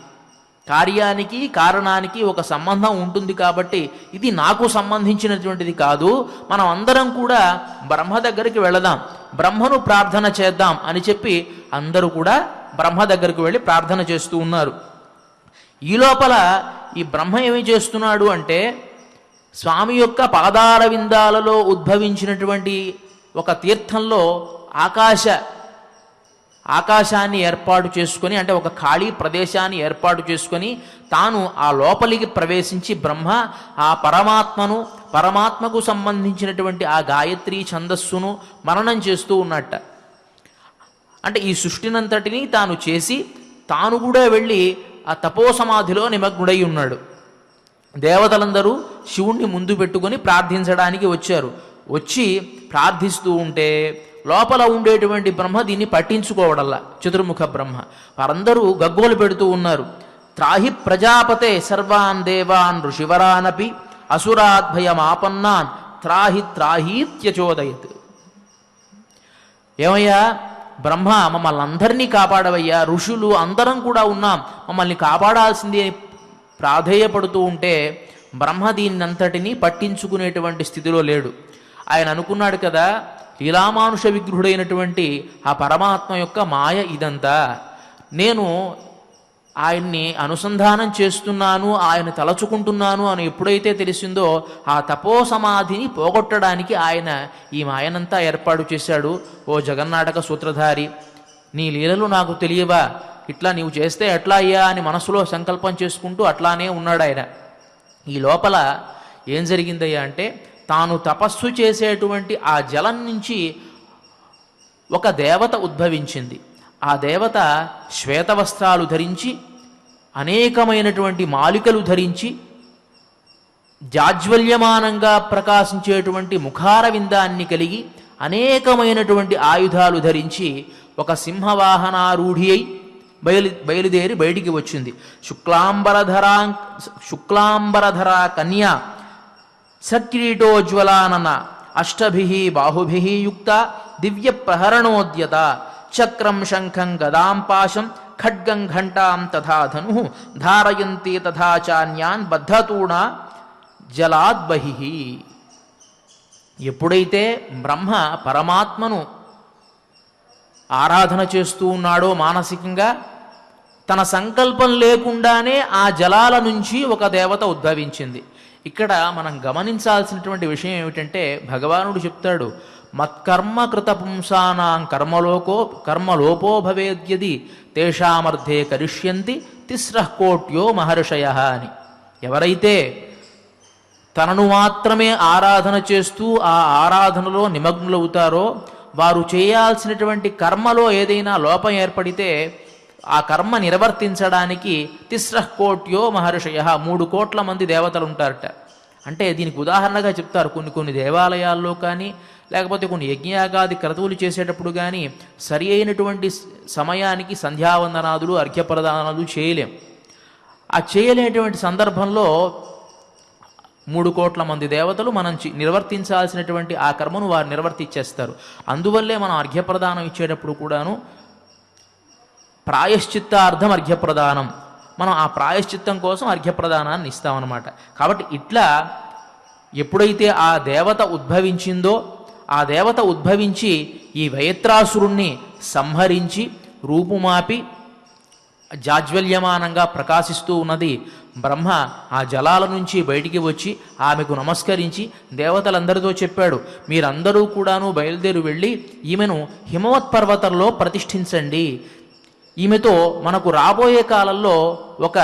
కార్యానికి కారణానికి ఒక సంబంధం ఉంటుంది. కాబట్టి ఇది నాకు సంబంధించినటువంటిది కాదు, మనం అందరం కూడా బ్రహ్మ దగ్గరికి వెళదాం, బ్రహ్మను ప్రార్థన చేద్దాం అని చెప్పి అందరూ కూడా బ్రహ్మ దగ్గరికి వెళ్ళి ప్రార్థన చేస్తూ ఉన్నారు. ఈ లోపల ఈ బ్రహ్మ ఏమి చేస్తున్నాడు అంటే స్వామి యొక్క పాదార విందాలలో ఉద్భవించినటువంటి ఒక తీర్థంలో ఆకాశాన్ని ఏర్పాటు చేసుకొని, అంటే ఒక ఖాళీ ప్రదేశాన్ని ఏర్పాటు చేసుకొని తాను ఆ లోపలికి ప్రవేశించి బ్రహ్మ ఆ పరమాత్మకు సంబంధించినటువంటి ఆ గాయత్రి ఛందస్సును మననం చేస్తూ ఉన్నట్ట. అంటే ఈ సృష్టినంతటినీ తాను చేసి తాను కూడా వెళ్ళి ఆ తపోసమాధిలో నిమగ్నుడై ఉన్నాడు. దేవతలందరూ శివుణ్ణి ముందు పెట్టుకొని ప్రార్థించడానికి వచ్చారు. వచ్చి ప్రార్థిస్తూ ఉంటే లోపల ఉండేటువంటి బ్రహ్మ దీన్ని పట్టించుకోవడల్లా, చతుర్ముఖ బ్రహ్మ. వారందరూ గగ్గోలు పెడుతూ ఉన్నారు. త్రాహి ప్రజాపతే సర్వాన్ దేవాన్ ఋషివరానపి అసురాద్భయమాపన్నాన్ త్రాహి త్రాహీత్యచోదయత్. ఏమయ్యా బ్రహ్మ, మమ్మల్ని అందరినీ కాపాడవయ్యా, ఋషులు అందరం కూడా ఉన్నాం, మమ్మల్ని కాపాడాల్సింది అని ప్రాధేయపడుతూ ఉంటే బ్రహ్మ దీన్నంతటినీ పట్టించుకునేటువంటి స్థితిలో లేడు. ఆయన అనుకున్నాడు కదా, లీలామానుష విగ్రహుడైనటువంటి ఆ పరమాత్మ యొక్క మాయ ఇదంతా. నేను ఆయన్ని అనుసంధానం చేస్తున్నాను, ఆయన తలచుకుంటున్నాను అని ఎప్పుడైతే తెలిసిందో ఆ తపోసమాధిని పోగొట్టడానికి ఆయన ఈ మాయనంతా ఏర్పాటు చేశాడు. ఓ జగన్నాటక సూత్రధారి, నీ లీలలు నాకు తెలియవా, ఇట్లా నీవు చేస్తే ఎట్లా అయ్యా అని మనసులో సంకల్పం చేసుకుంటూ అట్లానే ఉన్నాడు ఆయన. ఈ లోపల ఏం జరిగిందయ్యా అంటే తాను తపస్సు చేసేటువంటి ఆ జలం నుంచి ఒక దేవత ఉద్భవించింది. ఆ దేవత శ్వేతవస్త్రాలు ధరించి, అనేకమైనటువంటి మాలికలు ధరించి, జాజ్వల్యమానంగా ప్రకాశించేటువంటి ముఖార విందాన్ని కలిగి, అనేకమైనటువంటి ఆయుధాలు ధరించి ఒక సింహవాహనారూఢి అయి బయలుదేరి బయటికి వచ్చింది. శుక్లాంబరధరా కన్యా సత్కిరీటోజ్వలానన అష్టభిః బాహుభిః యుక్త దివ్య ప్రహరణోద్యత చక్రం శంఖం గదాం పాశం ఖడ్గం ఘంటాం తథా ధను ధారయంతి తథా చాన్యాన్ బద్ధతూణ జలాద్బహిః. ఎప్పుడైతే బ్రహ్మ పరమాత్మను ఆరాధన చేస్తూ ఉన్నాడో మానసికంగా, తన సంకల్పం లేకుండానే ఆ జలాల నుంచి ఒక దేవత ఉద్భవించింది. ఇక్కడ మనం గమనించాల్సినటువంటి విషయం ఏమిటంటే భగవానుడు చెప్తాడు, మత్కర్మ కృత పుంసానాం కర్మలోపో భవేద్యది తేషామర్థే కరిష్యంతి తిస్రః కోట్యో మహర్షయః అని. ఎవరైతే తనను మాత్రమే ఆరాధన చేస్తూ ఆ ఆరాధనలో నిమగ్నులవుతారో వారు చేయాల్సినటువంటి కర్మలో ఏదైనా లోపం ఏర్పడితే ఆ కర్మ నిర్వర్తించడానికి తిస్రః కోట్యో మహర్షయః 3 కోట్ల మంది దేవతలు ఉంటారట. అంటే దీనికి ఉదాహరణగా చెప్తారు, కొన్ని దేవాలయాల్లో కానీ లేకపోతే కొన్ని యజ్ఞయాగాది క్రతువులు చేసేటప్పుడు కానీ సరి అయినటువంటి సమయానికి సంధ్యావందనాదులు అర్ఘ్యప్రదానాలు చేయలేం. ఆ చేయలేనటువంటి సందర్భంలో 3 కోట్ల మంది దేవతలు మనం నిర్వర్తించాల్సినటువంటి ఆ కర్మను వారు నిర్వర్తించేస్తారు. అందువల్లే మనం అర్ఘ్యప్రదానం ఇచ్చేటప్పుడు కూడాను ప్రాయశ్చిత్తార్థం అర్ఘ్యప్రదానం, మనం ఆ ప్రాయశ్చిత్తం కోసం అర్ఘ్యప్రదానాన్ని ఇస్తామన్నమాట. కాబట్టి ఇట్లా ఎప్పుడైతే ఆ దేవత ఉద్భవించిందో, ఆ దేవత ఉద్భవించి ఈ వయత్రాసురుణ్ణి సంహరించి రూపుమాపి జాజ్వల్యమానంగా ప్రకాశిస్తూ ఉన్నది. బ్రహ్మ ఆ జలాల నుంచి బయటికి వచ్చి ఆమెకు నమస్కరించి దేవతలందరితో చెప్పాడు, మీరందరూ కూడాను బయలుదేరి వెళ్ళి ఈమెను హిమవత్ పర్వతంలో ప్రతిష్ఠించండి. ఈమెతో మనకు రాబోయే కాలంలో ఒక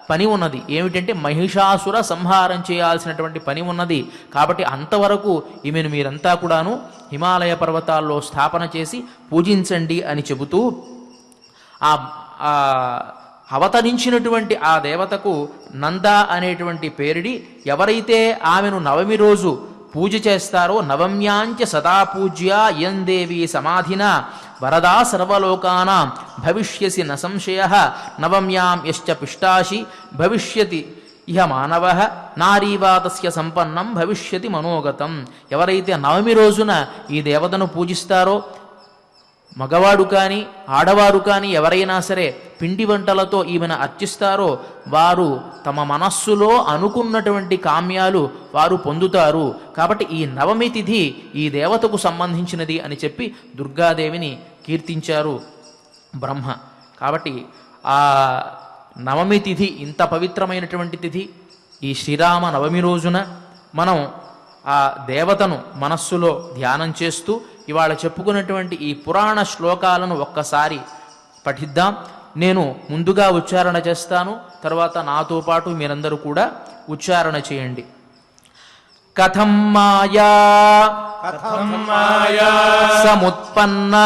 పని ఉన్నది. ఏమిటంటే మహిషాసుర సంహారం చేయాల్సినటువంటి పని ఉన్నది. కాబట్టి అంతవరకు ఈమెను మీరంతా కూడాను హిమాలయ పర్వతాల్లో స్థాపన చేసి పూజించండి అని చెబుతూ అవతరించినటువంటి ఆ దేవతకు నంద అనేటువంటి పేరిడి ఎవరైతే ఆమెను నవమి రోజు పూజ చేస్తారో, నవమ్యాంచ సదా పూజ్య యం దేవి సమాధిన వరదా సర్వలోకానాం భవిష్యసి న సంశయ నవమ్యాం యశ్చ పిష్టాశి భవిష్యతి ఇహ మానవ నారీవాతస్య సంపన్నం భవిష్యతి మనోగతం. ఎవరైతే నవమి రోజున ఈ దేవతను పూజిస్తారో, మగవాడు కానీ ఆడవారు కానీ ఎవరైనా సరే పిండి వంటలతో ఈమెను అర్చిస్తారో వారు తమ మనస్సులో అనుకున్నటువంటి కామ్యాలు వారు పొందుతారు. కాబట్టి ఈ నవమి తిథి ఈ దేవతకు సంబంధించినది అని చెప్పి దుర్గాదేవిని కీర్తించారు బ్రహ్మ. కాబట్టి ఆ నవమి తిథి ఇంత పవిత్రమైనటువంటి తిథి. ఈ శ్రీరామ నవమి రోజున మనం ఆ దేవతను మనస్సులో ధ్యానం చేస్తూ ఇవాళ చెప్పుకున్నటువంటి ఈ పురాణ శ్లోకాలను ఒక్కసారి పఠిద్దాం. నేను ముందుగా ఉచ్చారణ చేస్తాను, తర్వాత నాతో పాటు మీరందరూ కూడా ఉచ్చారణ చేయండి. కథం మాయా సముత్పన్నా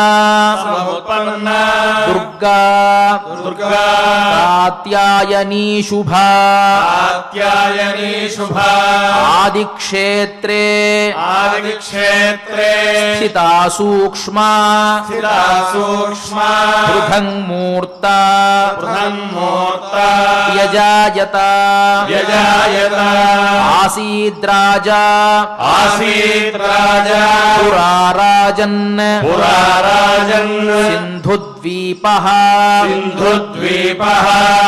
దుర్గా కాత్యాయనీ శుభా ఆదిక్షేత్రే స్థితా సూక్ష్మా పృథంమూర్తా యజాయత ఆసీద్రాజా పురారాజన్ సింధుద్వీపః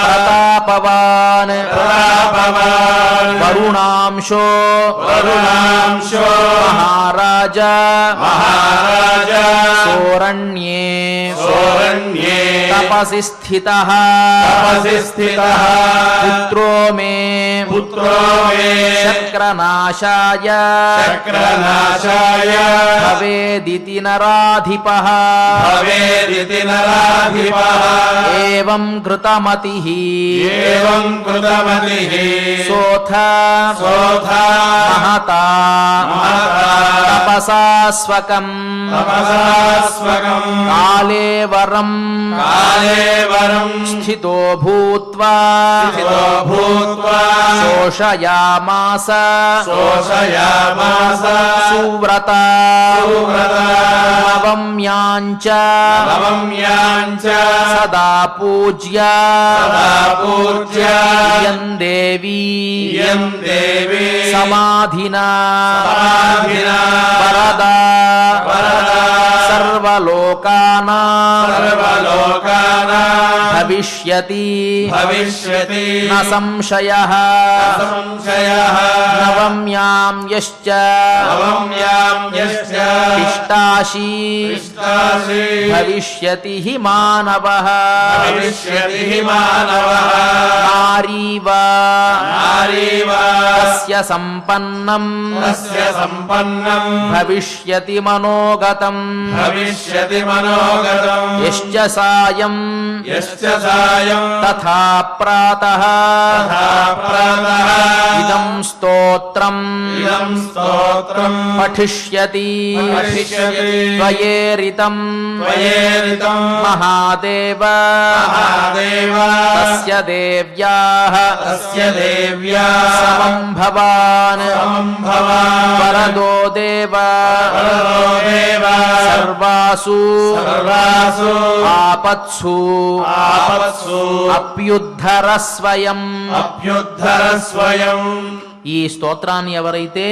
ప్రతాపవాన్ వరుణాంశో మహారాజా సోరణ్యే తపసి స్థితః పుత్రో మే శక్రనాశాయ భవేదితి నరాధిపః ఏవం కృతమతిః సోథ మహతా తపసా స్వకం కాలే వరం స్థితో భూత్వా శోషయామాస సువ్రత నవమ్యాంచ సదా పూజ్య యం దేవీ సమాధినా వరదా సర్వలోకానాం భవిష్యతి న సంశయః నవమ్యాం యశ్చ పిష్టాశీ భవిష్యతి హి మానవః నారీవ తస్య సంపన్నం భవిష్యతి మనోగతం యశ్చ సాయం తథా ప్రాతః ఇదం స్తోత్రం పఠిష్యతి త్వయేరితం మహాదేవ తస్య దేవ్యాః సమం భవాన్ వరదో దేవ సర్వాసు ఆపత్సు అప్యుద్ధర స్వయం. ఈ స్తోత్రాన్ని ఎవరైతే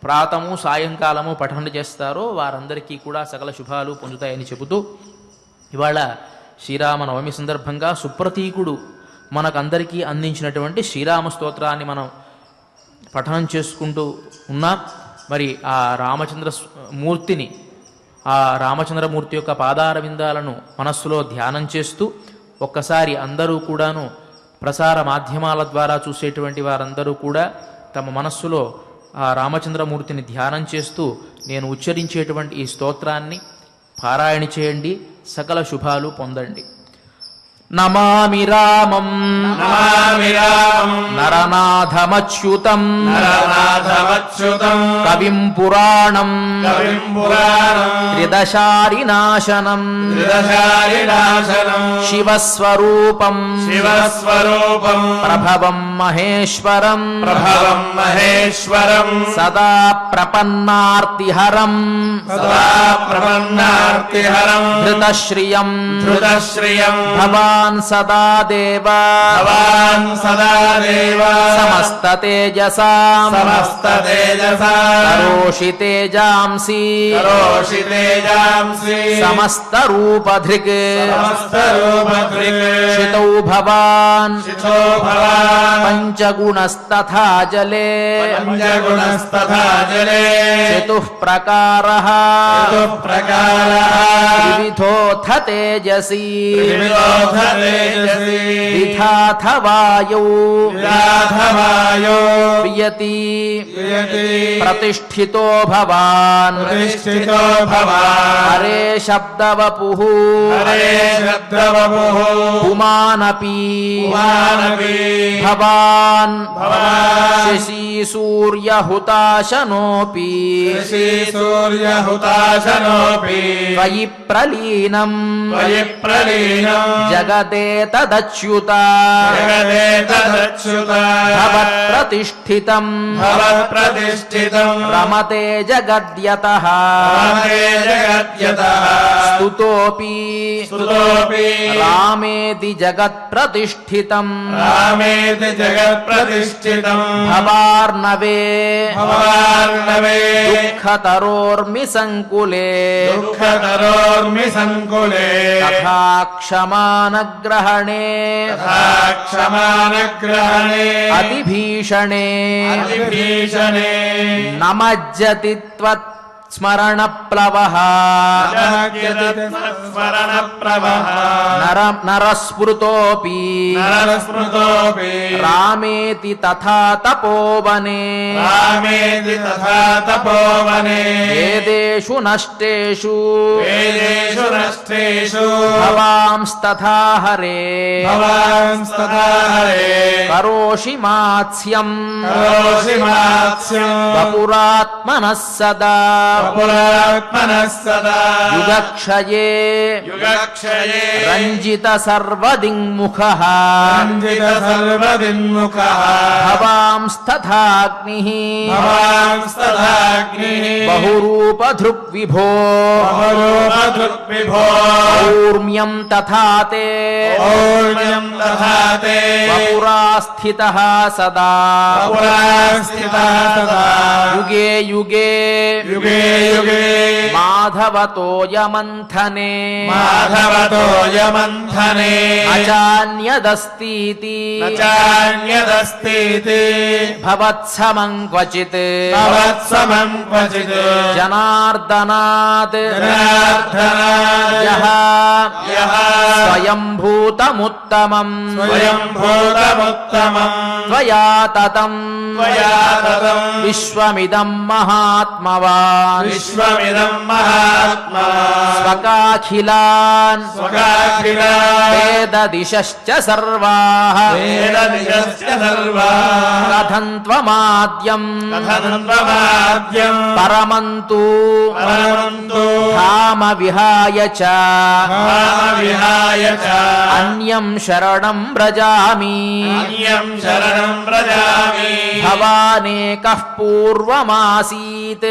ప్రాతము సాయంకాలము పఠన చేస్తారో వారందరికీ కూడా సకల శుభాలు పొందుతాయని చెబుతూ ఇవాళ శ్రీరామనవమి సందర్భంగా సుప్రతీకుడు మనకందరికీ అందించినటువంటి శ్రీరామ స్తోత్రాన్ని మనం పఠనం చేసుకుంటూ ఉన్నాం. మరి ఆ రామచంద్రమూర్తిని, ఆ రామచంద్రమూర్తి యొక్క పాదార విందాలను మనస్సులో ధ్యానం చేస్తూ ఒక్కసారి అందరూ కూడాను ప్రసార మాధ్యమాల ద్వారా చూసేటువంటి వారందరూ కూడా తమ మనస్సులో ఆ రామచంద్రమూర్తిని ధ్యానం చేస్తూ నేను ఉచ్చరించేటువంటి ఈ స్తోత్రాన్ని పారాయణ చేయండి, సకల శుభాలు పొందండి. నమామి రామం నరనాథమచ్యుతం కవిం పురాణం త్రిదశారినాశనం శివస్వరూపం ప్రభవం మహేశ్వరం సదా ప్రపన్నార్తిహరం ధృతశ్రియం భవాన్ సదా దేవ సమస్త తేజసాం కరోషి తేజాంసి సమస్త రూపధృక్ శితౌ భవాన్ పంచగుణస్తథా జలే చతుః ప్రకారః వివిధోऽథ తేజసి విధాథ వాయౌ ప్రియతి ప్రతిష్ఠితో భవాన్ హరే శబ్దవపుః పుమానపి భవాన్ శశీ సూర్యహుతాశనోపి త్వయి ప్రలీనం జగదేతదచ్యుత భవత్ప్రతిష్ఠితం రమతే జగద్యతః స్తుతోపి రామేతి జగత్ప్రతిష్ఠితం భవార్ణవే దుఃఖతరోర్మి సంకులే తథా క్షమానగ్రహణే అతిభీషణే నమజ్జతి త్వత్ స్మరణ ప్లవః నరస్మృతోపి రామేతి తథా తపోవనే వేదేషు నష్టేషు భవాంస్తథా హరే కరోషి మాత్స్యం వపురాత్మనః సదా యుగక్షయే రంజిత సర్వదింముఖః భవాంస్తథాగ్నిః బహురూపధృగ్విభో ఊర్మ్యం తథా తే వపురాస్థితః సదా యుగే యుగే మాధవతోయమంథనే అచాన్యదస్तीति భవత్సమం క్వచిత్ జనార్దనాత్ యః స్వయంభూతముత్తమం
భూతముత్తమం
త్వయా తతం విశ్వమిదం మహాత్మవాన్ స్వకాఖిలాన్ వేదదిశశ్చ సర్వాః కథం త్వమాద్యం పరమంతు ధామ విహాయ చ అన్యం శరణం వ్రజామి భవానేకః పూర్వమాసీత్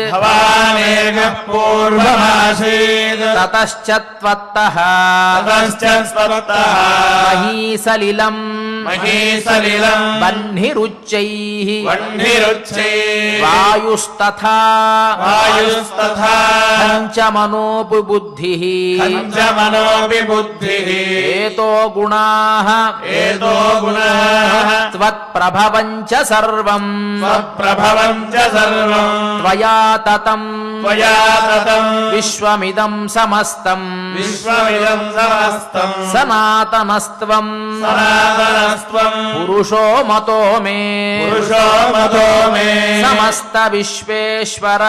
తతశ్చ త్వత్తః మహీసలిలం వహ్నిరుచ్చైః వాయుస్తథా పంచమనోపి బుద్ధిః ఏతో గుణాః త్వత్ప్రభవం చ సర్వం త్వయా తతం విశ్వమిదం సమస్తం సనాతనస్త్వం పురుషో మతో మే సమస్త విశ్వేశ్వర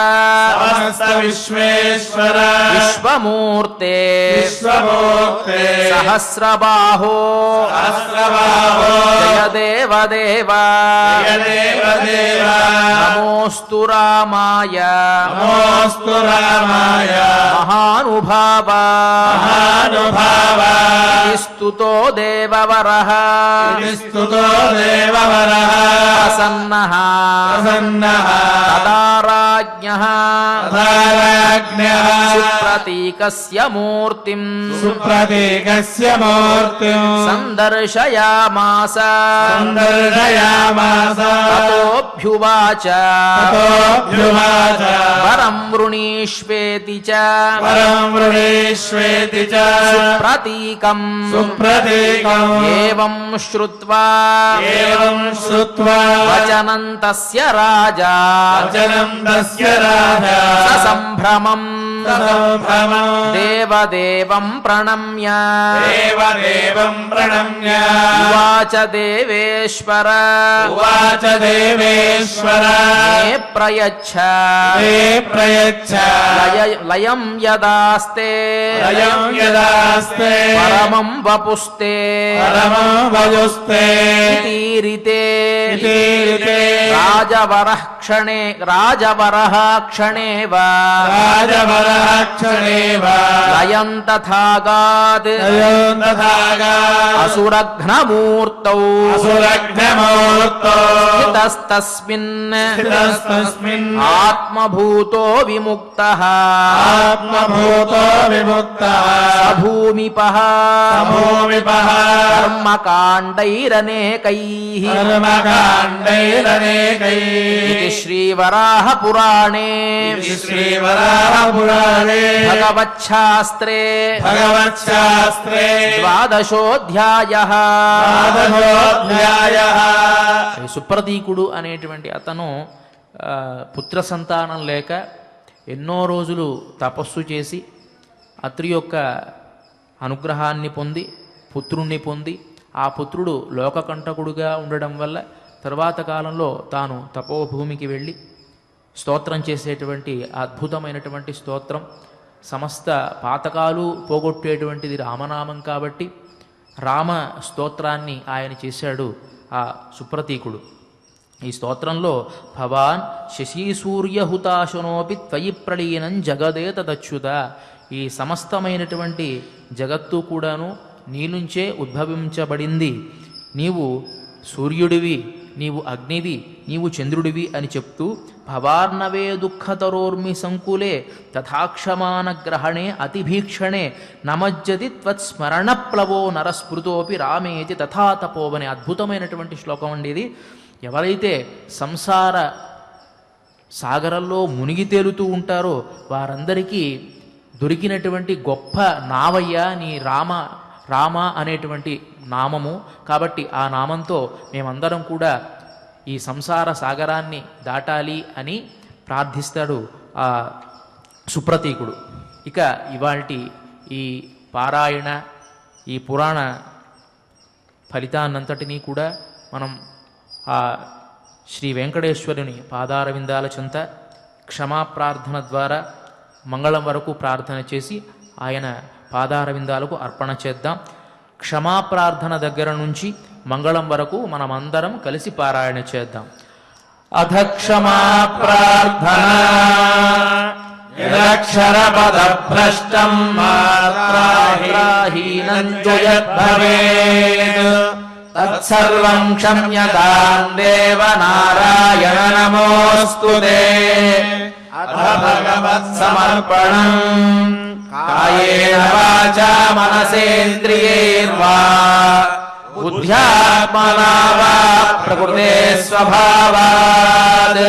విశ్వమూర్తే సహస్రబాహో జయ దేవదేవ నమోస్తు రామాయ మహానుభావ స్తుతో దేవవరః ప్రసన్నః తదారాజ్ఞః సుప్రతీకస్య మూర్తిం సందర్శయామాస తతోऽభ్యువాచ వరం వృణీష్వేతి చ సుప్రతీకం ఏవం శ్రుత్వా వచనం తస్య రాజా ససంభ్రమం దేవదేవం ప్రణమ్య ఉవాచ దేవేశ్వర మే ప్రయచ్ఛ లయం యదాస్తే పరమం వపుస్తే తీరితే రాజవరః క్షణే లయం తథాగాత్ అసురఘ్నమూర్తౌ స్థితస్తస్మిన్ ఆత్మభూతో విముక్తః సభూమిపః కర్మకాండైరనేకైః ఇది శ్రీవరాహ పురాణే భగవచ్ఛాస్త్రే ద్వాదశోऽధ్యాయః. సుప్రతీకుడు అనేటువంటి అతను పుత్ర సంతానం లేక ఎన్నో రోజులు తపస్సు చేసి అత్రి యొక్క అనుగ్రహాన్ని పొంది పుత్రుణ్ణి పొంది ఆ పుత్రుడు లోకకంటకుడుగా ఉండడం వల్ల తర్వాత కాలంలో తాను తపోభూమికి వెళ్ళి స్తోత్రం చేసేటువంటి అద్భుతమైనటువంటి స్తోత్రం, సమస్త పాతకాలు పోగొట్టేటువంటిది రామనామం కాబట్టి రామ స్తోత్రాన్ని ఆయన చేశాడు ఆ సుప్రతీకుడు. ఈ స్తోత్రంలో భవాన్ శశీసూర్యహుతాశనోపి త్వయి ప్రళీనం జగదే తదచ్యుత, ఈ సమస్తమైనటువంటి జగత్తు కూడాను నీ నుంచే ఉద్భవించబడింది. నీవు సూర్యుడివి, నీవు అగ్నివి, నీవు చంద్రుడివి అని చెప్తూ భవార్ణవే దుఃఖతరోర్మి సంకులే తథాక్షమాన గ్రహణే అతిభీక్షణే నమజ్జతి త్వత్స్మరణప్లవో నరస్మృతోపి రామేతి తథా తపోవనే అద్భుతమైనటువంటి శ్లోకం అండి ఇది. ఎవరైతే సంసార సాగరంలో మునిగి తేలుతూ ఉంటారో వారందరికీ దొరికినటువంటి గొప్ప నావయ్య నీ రామ అనేటువంటి నామము. కాబట్టి ఆ నామంతో మేమందరం కూడా ఈ సంసార సాగరాన్ని దాటాలి అని ప్రార్థిస్తాడు ఆ సుప్రతీకుడు. ఇక ఇవాల్టి ఈ పారాయణ, ఈ పురాణ ఫలితాన్నంతటినీ కూడా మనం ఆ శ్రీ వెంకటేశ్వరుని పాదారవిందాల చెంత క్షమాప్రార్థన ద్వారా మంగళం వరకు ప్రార్థన చేసి ఆయన పాదారవిందాలకు అర్పణ చేద్దాం. క్షమాప్రార్థన దగ్గర నుంచి మంగళం వరకు మనమందరం కలిసి పారాయణ చేద్దాం. అధ క్షమా ప్రార్థన
నిరక్షరపదభ్రష్టం మాత్రాహీనం యద్భవేత్ తత్సర్వం క్షమ్యతాం దేవ నారాయణ నమోస్తుతే. అథ భగవత్సమర్పణం కాయేన వాచా మనసేంద్రియైర్వా బుద్ధ్యాత్మనా వా ప్రకృతే స్వభావాత్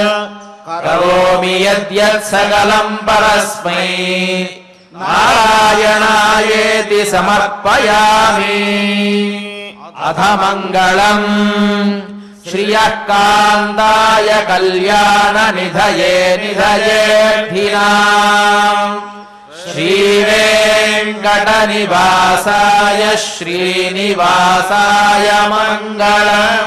కరోమి యద్యత్ సకలం పరస్మై నారాయణాయేతి సమర్పయామి. అథ మంగళం శ్రియః కాంతాయ కళ్యాణ నిధయే నిధయేర్థినాం శ్రీవేంకట నివాసాయ శ్రీనివాసాయ మంగళం.